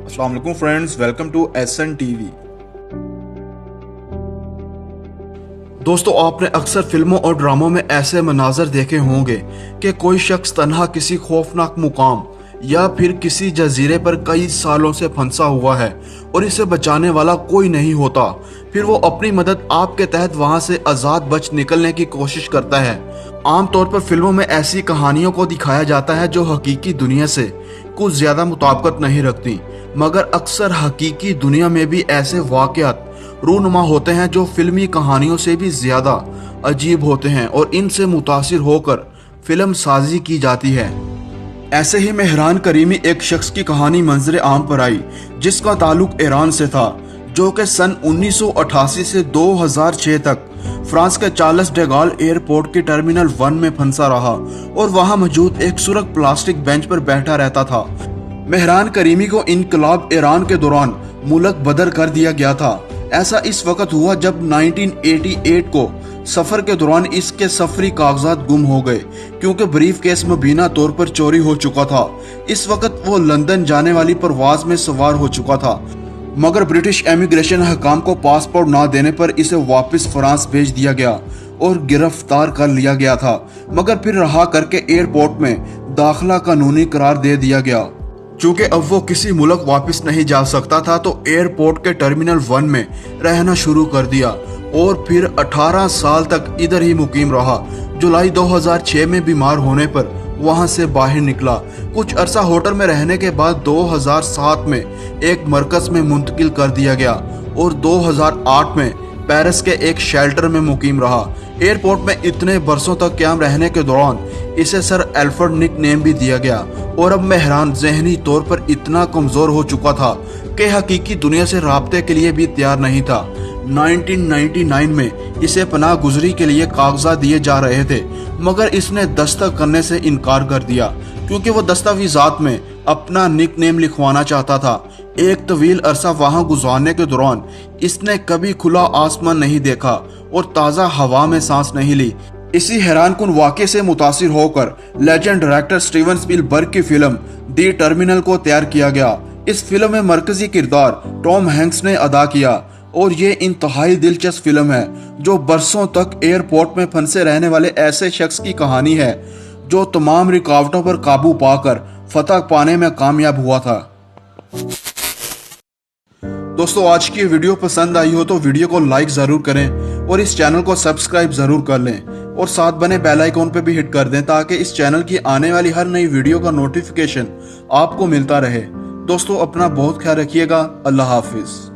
अस्सलाम वालेकुम friends, welcome to SN TV. दोस्तों, आपने अक्सर फिल्मों और ड्रामों में ऐसे मनाजर देखे होंगे कि कोई शख्स तन्हा किसी खौफनाक मुकाम या फिर किसी जजीरे पर कई सालों से फंसा हुआ है और इसे बचाने वाला कोई नहीं होता। फिर वो अपनी मदद आपके तहत वहां से आजाद बच निकलने की कोशिश करता है। आमतौर पर फिल्मों में ऐसी कहानियों को दिखाया जाता है जो हकीकी दुनिया से कुछ ज्यादा मुताबिकत नहीं रखती, मगर अक्सर हकीकी दुनिया में भी ऐसे वाकयात रूनुमा होते हैं जो फिल्मी कहानियों से भी ज्यादा अजीब होते हैं और इनसे मुतासिर होकर फिल्म साजी की जाती है। ऐसे ही मेहरान करीमी एक शख्स की कहानी मंजर आम पर आई जिसका ताल्लुक ईरान से था, जो कि सन 1988 से 2006 तक फ्रांस के चार्ल्स डे गॉल एयरपोर्ट के टर्मिनल 1 में फंसा रहा और वहां मौजूद एक सुरख प्लास्टिक बेंच पर बैठा रहता था। मेहरान करीमी को इनकलाब ईरान के दौरान मुल्क बदर कर दिया गया था। ऐसा इस वक्त हुआ जब 1988 को सफर के दौरान इसके सफरी कागजात गुम हो गए क्योंकि ब्रीफ केस मुबीना तौर पर चोरी हो चुका था। इस वक्त वो लंदन जाने वाली परवाज में सवार हो चुका था, मगर ब्रिटिश इमिग्रेशन हकाम को पासपोर्ट ना देने पर इसे वापस फ्रांस भेज दिया गया और गिरफ्तार कर लिया गया था, मगर फिर रहा करके एयरपोर्ट में दाखिला कानूनी करार दे दिया गया। चूंकि अब वो किसी मुल्क वापस नहीं जा सकता था तो एयरपोर्ट के टर्मिनल 1 में रहना शुरू कर दिया और फिर 18 साल तक इधर ही मुकीम रहा। जुलाई 2006 में बीमार होने पर वहां से बाहर निकला। कुछ अरसा होटल में रहने के बाद 2007 में एक मरकज में मुंतकिल कर दिया गया और 2008 में पेरिस के एक शेल्टर में मुकीम रहा। एयरपोर्ट में इतने बरसों तक क्याम रहने के दौरान इसे सर एल्फ्रेड निक नेम भी दिया गया और अब मेहरान जहनी तौर पर इतना कमजोर हो चुका था कि हकीकी दुनिया से राब्ते के लिए भी तैयार नहीं था। 1999 में इसे पनाह गुजरी के लिए कागजात दिए जा रहे थे, मगर इसने दस्तखत करने से इनकार कर दिया क्योंकि वो दस्तावेजात में अपना निक नेम लिखवाना चाहता था। एक तवील अरसा वहां गुजारने के दौरान इसने कभी खुला आसमान नहीं देखा और ताज़ा हवा में सांस नहीं ली। इसी हैरानकुन वाक़े से मुतासिर होकर लेजेंड डायरेक्टर स्टीवन स्पीलबर्ग की फिल्म दी टर्मिनल को तैयार किया गया। इस फिल्म में मरकजी किरदार टॉम हैंक्स ने अदा किया और ये इंतहाई दिलचस्प फिल्म है जो बरसों तक एयरपोर्ट में फंसे रहने वाले ऐसे शख्स की कहानी है जो तमाम रुकावटों पर काबू पाकर फतह पाने में कामयाब हुआ था। दोस्तों, आज की वीडियो पसंद आई हो तो वीडियो को लाइक जरूर करें और इस चैनल को सब्सक्राइब जरूर कर लें और साथ बने बेल आइकॉन पे भी हिट कर दें ताकि इस चैनल की आने वाली हर नई वीडियो का नोटिफिकेशन आपको मिलता रहे। दोस्तों, अपना बहुत ख्याल रखिएगा। अल्लाह हाफिज।